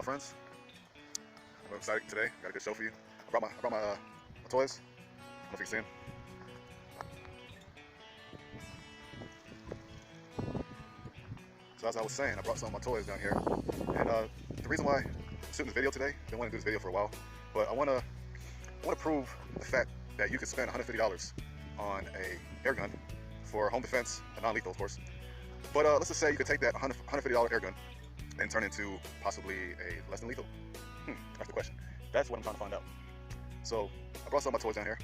friends? I'm excited today. Got a good show for you. I brought my toys. I don't know if you can see them. So as I was saying, I brought some of my toys down here, and the reason why I'm shooting this video today, I've been wanting to do this video for a while, but I want to prove the fact that you could spend $150 on a air gun for home defense, a non-lethal, of course. But let's just say you could take that $150 air gun and turn into possibly a less than lethal. That's the question. That's what I'm trying to find out. So I brought some of my toys down here.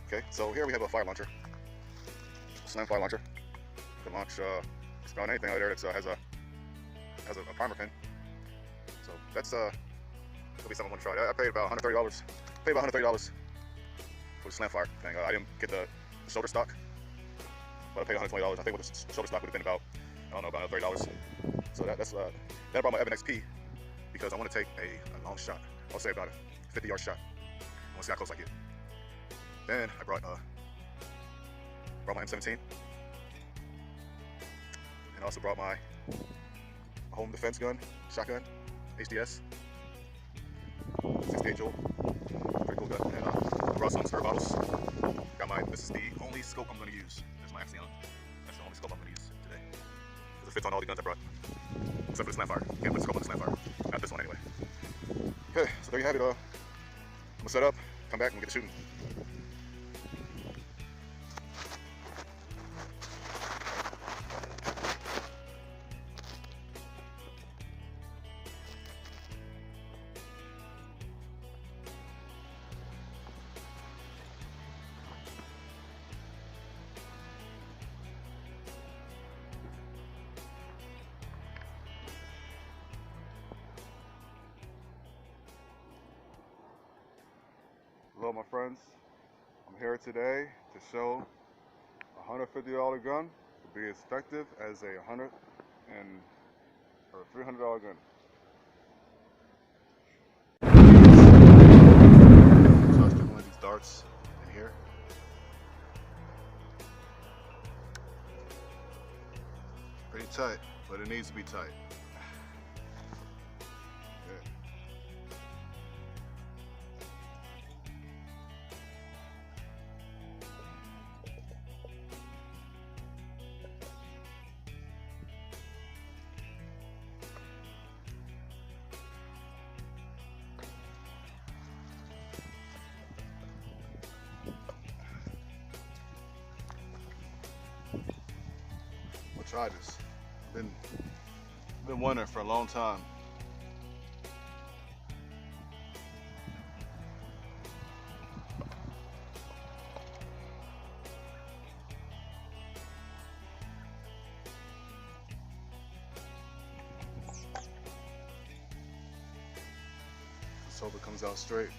Okay, so here we have a fire launcher, slam fire launcher. You can launch just about anything out there that has a primer pin. So that's gonna be something I want to try. I paid about $130. Paid about $130 for the slam fire thing. I didn't get the shoulder stock, but I paid $120. I think with the shoulder stock would have been about, I don't know, about $30. So then I brought my m-17 because I want to take a long shot. I'll say about a 50-yard shot. I want to see how close I get. Then I brought my m-17, and also brought my home defense gun, shotgun, HDS, 68 joule, pretty cool gun. And I brought some spare bottles. This is the only scope I'm going to use. There's my Axion. That's the only scope I'm going to use today. Because it fits on all the guns I brought, except for the slam fire. Can't put the scope on the slam fire. Not this one anyway. Okay, so there you have it. I'm gonna set up, come back, and we'll get to shooting. Hello my friends, I'm here today to show a $150 gun to be as effective as a $300 gun. So I was doing one of these darts in here. Pretty tight, but it needs to be tight. Try this. Been wondering for a long time. Let's hope it comes out straight.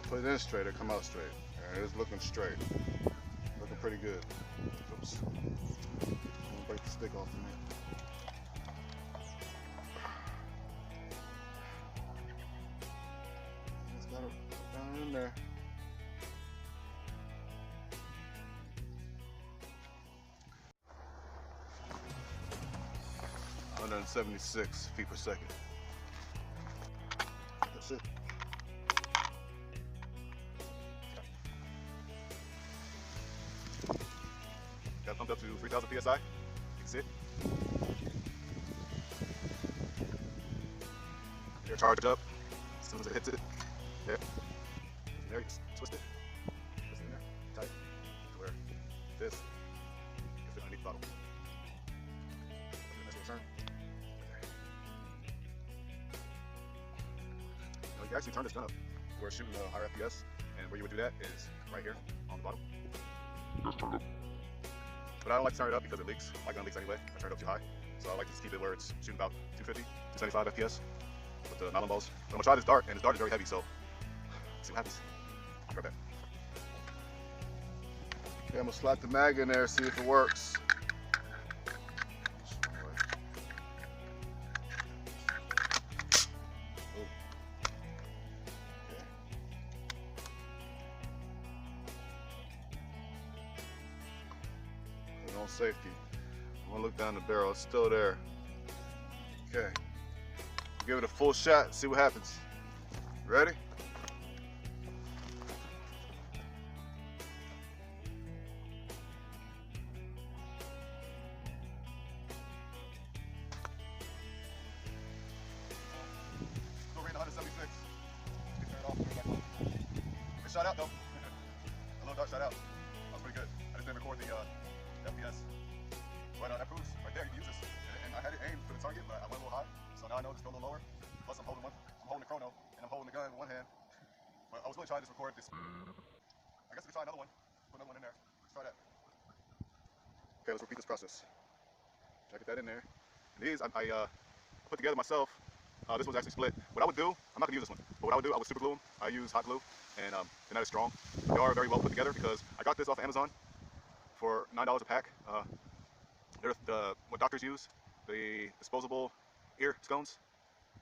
Put it in straight, it'll come out straight. And it's looking straight. Looking pretty good. Oops. I'm gonna break the stick off from here. Just got it down in there. (176 feet per second). That's it. Got pumped up to 3,000 psi. You can see it. Air charged up as soon as it hits it. There. There, you just twist it. Twist it in there. Tight. To where this can fit underneath the bottle. Nice little turn. Now you can actually turn this gun up. We're shooting a higher FPS, and where you would do that is right here on the bottom. Just turn it up. But I don't like to turn it up because it leaks. My gun leaks anyway. I turn it up too high. So I like to just keep it where it's shooting about 250, 275 FPS with the nylon balls. But I'm gonna try this dart, and this dart is very heavy, so let's see what happens. Grab that. Okay, I'm gonna slap the mag in there, see if it works. On safety. I'm gonna look down the barrel, it's still there. Okay. Give it a full shot, see what happens. Ready? Still reading 176. Get turned off, turn it back on. It shot out though. A little dart shot out. That was pretty good. I just didn't record the FPS. But that proves right there you can use this. And I had it aimed for the target, but I went a little high. So now I know just go a little lower. Plus I'm holding the chrono and I'm holding the gun in one hand. But I was really trying to just record this. I guess we can try another one. Put another one in there. Let's try that. Okay, let's repeat this process. Try to get that in there. And these I put together myself. This one's actually split. What I would do, I'm not gonna use this one, but what I would do, I would super glue them. I use hot glue, and they're not as strong. They are very well put together because I got this off Amazon for $9 a pack. They're what doctors use, the disposable ear scones.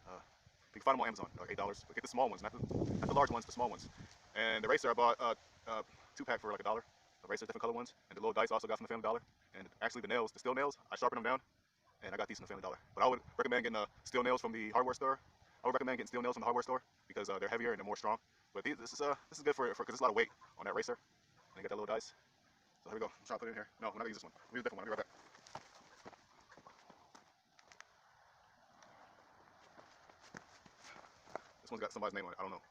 You can find them on Amazon, like $8. But get the small ones, not the large ones, the small ones. And the eraser, I bought 2-pack for like $1. The erasers, different color ones, and the little dice also got from the Family Dollar. And actually the nails, the steel nails, I sharpened them down, and I got these from the Family Dollar. But I would recommend getting steel nails from the hardware store. I would recommend getting steel nails from the hardware store because they're heavier and they're more strong. But this is good for because there's a lot of weight on that eraser. And you get that little dice. So here we go. I'm trying to put it in here. No, we're not gonna use this one. We'll use a different one. I'll be right back. This one's got somebody's name on it. I don't know.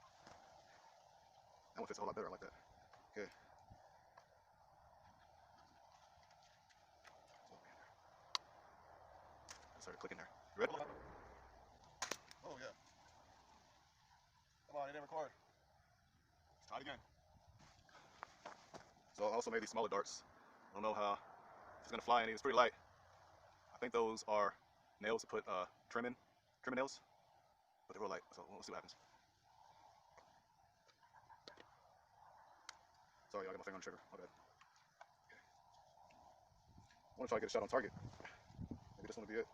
That one fits a whole lot better. I like that. Okay. I started clicking there. You ready? Oh yeah. Come on, it didn't record. Let's try it again. So I also made these smaller darts. I don't know how if it's gonna fly any. It's pretty light. I think those are nails to put trim nails, but they're real light. So we'll see what happens. Sorry, I got my finger on the trigger. My bad. Okay. I want to try to get a shot on target. Maybe this one will be it.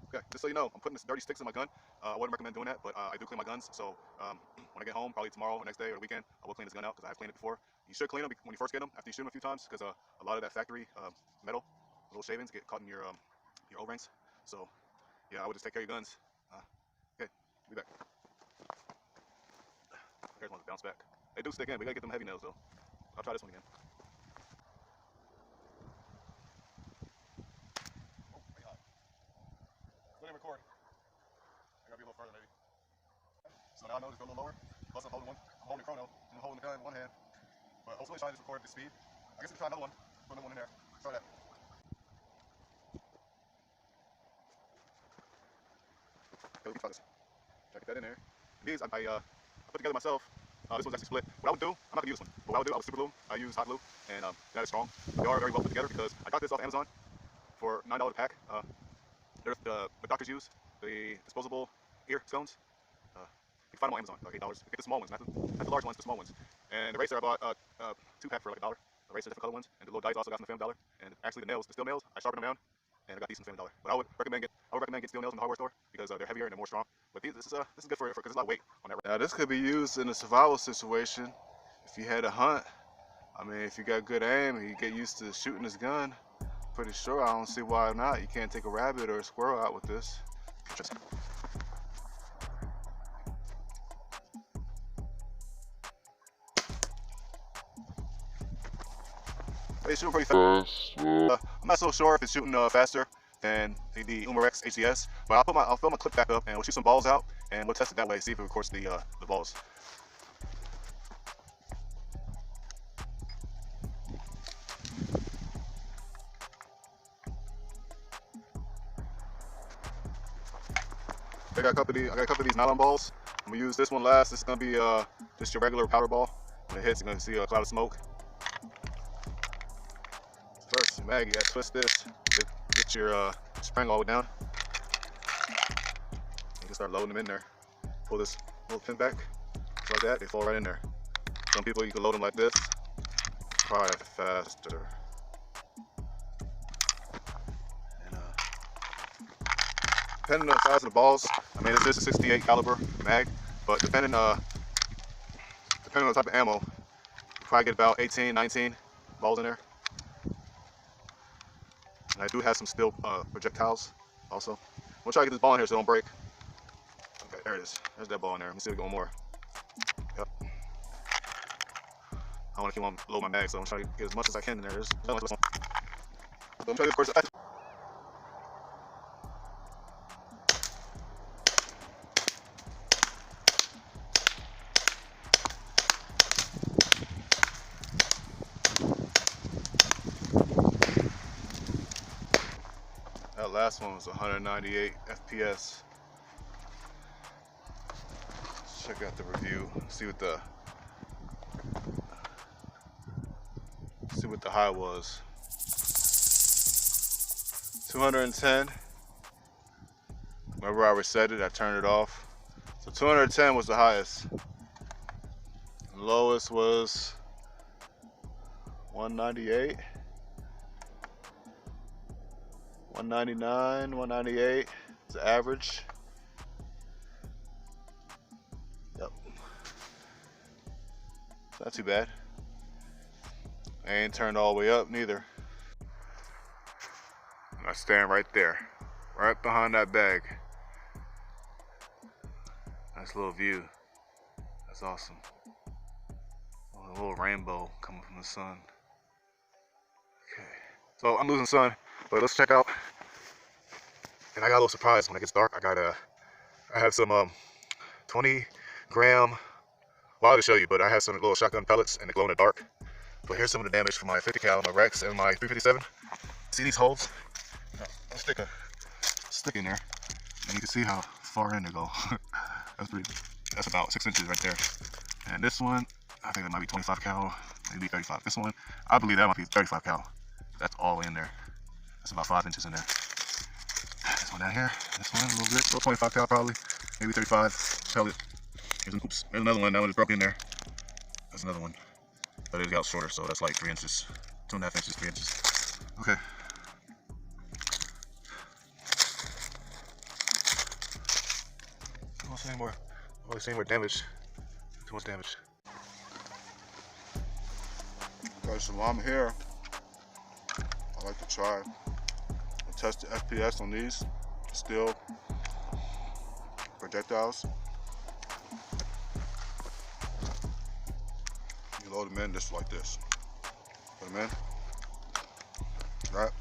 Okay, just so you know, I'm putting this dirty sticks in my gun. I wouldn't recommend doing that, but I do clean my guns. So when I get home, probably tomorrow or next day or the weekend, I will clean this gun out because I've cleaned it before. You should clean them when you first get them after you shoot them a few times because a lot of that factory metal, little shavings, get caught in your O-rings. So yeah, I would just take care of your guns. Okay, be back. Here's one to bounce back. They do stick in. We gotta get them heavy nails though. I'll try this one again. Oh, pretty hot. Go ahead and record. I gotta be a little further maybe. So now I know just go a little lower. Plus I'm holding the chrono and I'm holding the gun in one hand. But I was really trying to just record at this speed. I guess we can try another one. Put another one in there. Try that. Okay, we can try this. Try to get that in there. These I put together myself. This one's actually split. What I would do, I'm not gonna use this one, but what I would do, I would super glue them. I use hot glue, and they're not as strong. They are very well put together because I got this off Amazon for $9 a pack. They're what doctors use, the disposable ear scones. You can find them on Amazon, like $8. Get the small ones, not the large ones, the small ones. And the eraser, I bought 2-pack for like $1. The eraser, different color ones, and the little dice also got from the Family Dollar. And actually the nails, the steel nails, I sharpened them down, and I got these from the Family Dollar. But I would recommend getting steel nails from the hardware store because they're heavier and they're more strong. But this is good for because there's a lot of weight on that. Now this could be used in a survival situation. If you had a hunt, I mean, if you got good aim and you get used to shooting this gun, pretty sure I don't see why not. You can't take a rabbit or a squirrel out with this. Interesting. It's shooting pretty fast. I'm not so sure if it's shooting faster than the Umarex HDS, but I'll fill my clip back up and we'll shoot some balls out and we'll test it that way, see if it records the balls. I got a couple of these nylon balls. I'm gonna use this one last. This is gonna be just your regular powder ball. When it hits, you're gonna see a cloud of smoke. First, Mag, you gotta twist this. Get your spring all the way down. You can start loading them in there. Pull this little pin back, just like that. They fall right in there. Some people you can load them like this. Try it faster. And depending on the size of the balls, I mean, this is a 68 caliber mag, but depending on the type of ammo, you probably get about 18, 19 balls in there. And I do have some steel projectiles also. I'm gonna try to get this ball in here so it don't break. Okay, there it is. There's that ball in there. Let me see if we get one more. Yep. I want to keep on load my mag, so I'm trying to get as much as I can in there. There's not much left. So I'm trying to get the first. That last one was 198 FPS. Let's check out the review. See what the high was. 210. Remember I reset it, I turned it off. So 210 was the highest. The lowest was 198. 199, 198 is the average. Yep. Not too bad. I ain't turned all the way up neither. I stand right there, right behind that bag. Nice little view. That's awesome. Oh, a little rainbow coming from the sun. Okay. So I'm losing sun, but let's check out. And I got a little surprise when it gets dark. I have some 20 gram. Well, I'll just show you, but I have some little shotgun pellets and they glow in the dark. But here's some of the damage from my 50 cal, my Rex, and my 357. See these holes? I'll stick a stick in there, and you can see how far in they go. That's about 6 inches right there. And this one, I think it might be 25 cal, maybe 35. This one, I believe that might be 35 cal. That's all in there. That's about 5 inches in there. This one down here, this one, a little bit, 25 cal probably, maybe 35 pellet. Oops, there's another one, that one is broken in there. That's another one, but it got shorter, so that's like 3 inches, 2.5 inches, 3 inches. Okay. I don't see any more. I don't see any more damage. Too much damage. Okay, so while I'm here, I like to try and test the FPS on these steel projectiles. You load them in just like this. Put them in. Right?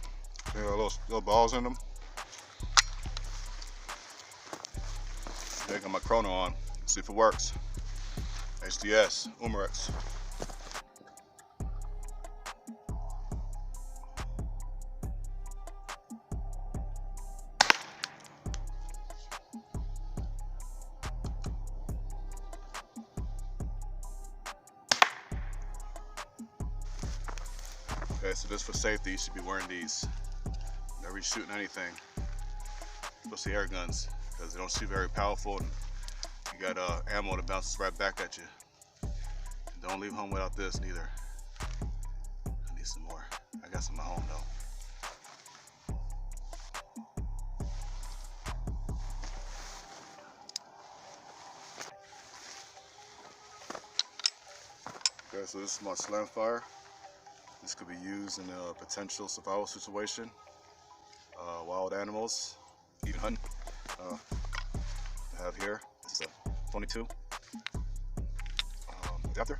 They got little balls in them. I got my chrono on. See if it works. HDS, Umarex. Okay, so just for safety, you should be wearing these whenever you're shooting anything, especially air guns, because they don't shoot very powerful. And you got ammo that bounces right back at you. And don't leave home without this neither. I need some more. I got some at home though. Okay, so this is my slam fire. This could be used in a potential survival situation. Wild animals, even hunting. I have here, this is a 22 adapter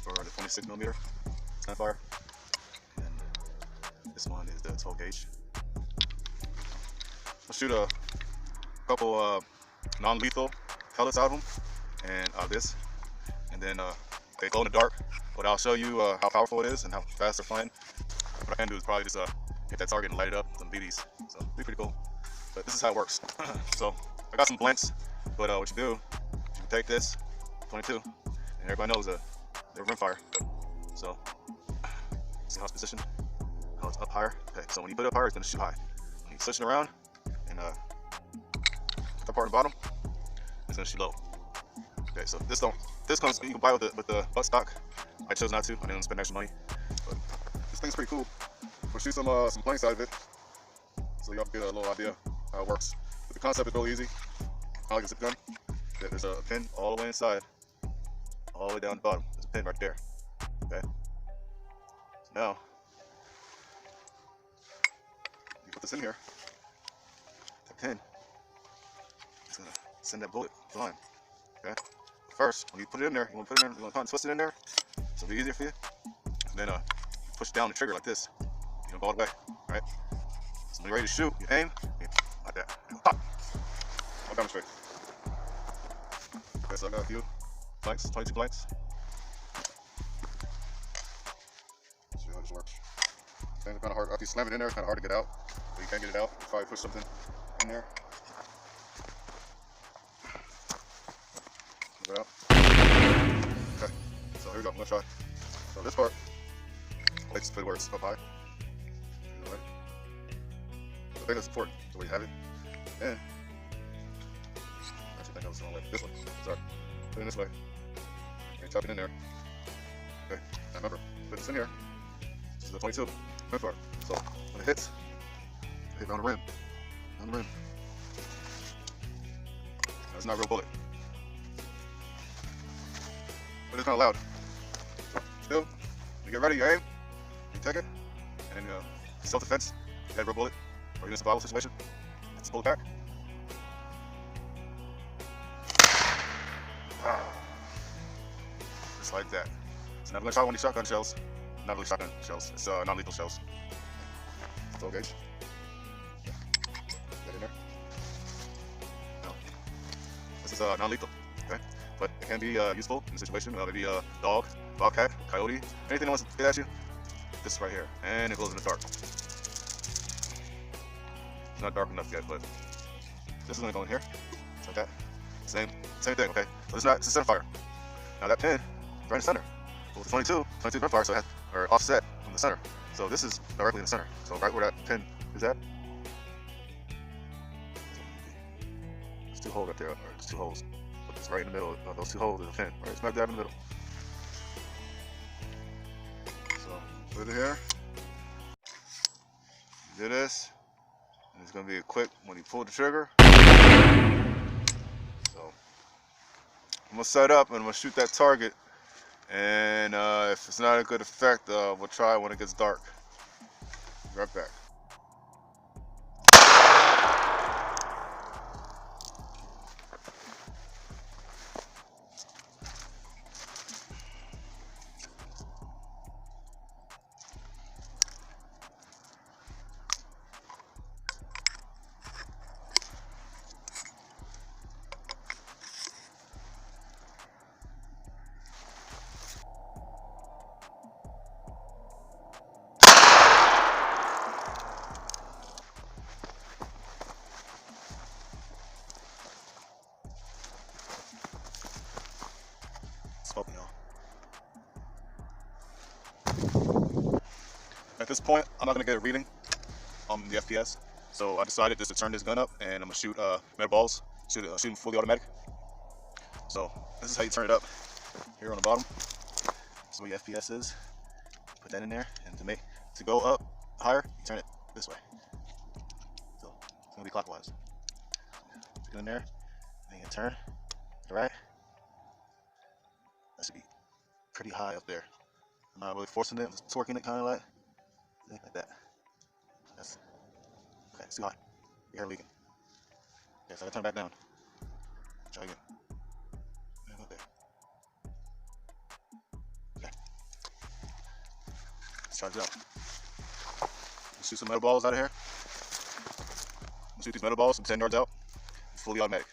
for the 26mm slam fire. And this one is the 12 gauge. I'll shoot a couple non-lethal pellets out of them, and this, and then they glow in the dark. But I'll show you how powerful it is and how fast they're flying. What I can do is probably just hit that target and light it up with some BBs. So it'll be pretty cool. But this is how it works. So I got some blanks, but what you do, you take this 22, and everybody knows they're rimfire. So see how it's positioned, how it's up higher. Okay, so when you put it up higher, it's gonna shoot high. When you switch it around and put that part in the bottom, it's gonna shoot low. Okay, so this comes, you can buy with the butt stock. I chose not to. I didn't spend extra money, but this thing's pretty cool. We'll shoot some blanks out of it, so y'all get a little idea how it works. But the concept is really easy. I like a zip gun. There's a pin all the way inside, all the way down the bottom. There's a pin right there. Okay. So now put this in here, the pin is gonna send that bullet flying. Okay. First, when you put it in there, you want to put it in there, you want to twist it in there, so it'll be easier for you. And then push down the trigger like this. You don't go all the way, right? So when you're ready to shoot, you aim, like that. Pop! I'll demonstrate. Okay, so I got a few blanks, 22 blanks. See how this works. It's kind of hard. After you slam it in there, it's kind of hard to get out. But you can't get it out. You probably push something in there. Get it out. Okay, so here we go. I'm gonna try. So this part, plates put where it's up high. Right. The thing that's important is where you have it. And actually, I think I was the wrong way. This one. Sorry. Put it this way. And you tuck it in there. Okay. Now remember, put this in here. This is the 22 rim part. So when it hits, it hit on the rim. On the rim. Now, it's not a real bullet. But it's kind of loud. So still, you get ready, you aim, you take it, and then self-defense, you got a real bullet, or you're in a survival situation, it's a bullet back. Just like that. So now we're going to try one of these shotgun shells. Not really shotgun shells, it's non-lethal shells. 12 gauge. Get in there. No. This is non-lethal, okay? But it can be useful in a situation, maybe a dog, bobcat, coyote, anything that wants to get at you. This right here, and it glows in the dark. It's not dark enough yet, but this is gonna go in here, just like that. Same thing, okay? So it's a center fire. Now that pin, right in the center. Well, with the 22 pin fire, so it has, or offset from the center. So this is directly in the center. So right where that pin is at. There's two holes right there, or there's two holes. But it's right in the middle of those two holes is a pin, right? Smack dab in the middle. So put it here. Do this. And it's gonna be quick when you pull the trigger. So I'm gonna set up and I'm gonna shoot that target. And if it's not a good effect, we'll try it when it gets dark. Be right back. Smoking, y'all. At this point, I'm not gonna get a reading on the FPS, so I decided just to turn this gun up and I'm gonna shoot metal balls, shoot them fully automatic. So this is how you turn it up here on the bottom. So where your FPS is, put that in there, and to go up higher, you turn it this way. So it's gonna be clockwise. Stick it in there, and you can turn to the right. That should be pretty high up there. I'm not really forcing it, I'm just torquing it kind of like that. That's okay, it's too high. Your hair leaking. Okay, so I turn it back down. Try again. And up there. Okay. Let's charge it up. Let's shoot some metal balls out of here. Let's shoot these metal balls from 10 yards out. It's fully automatic.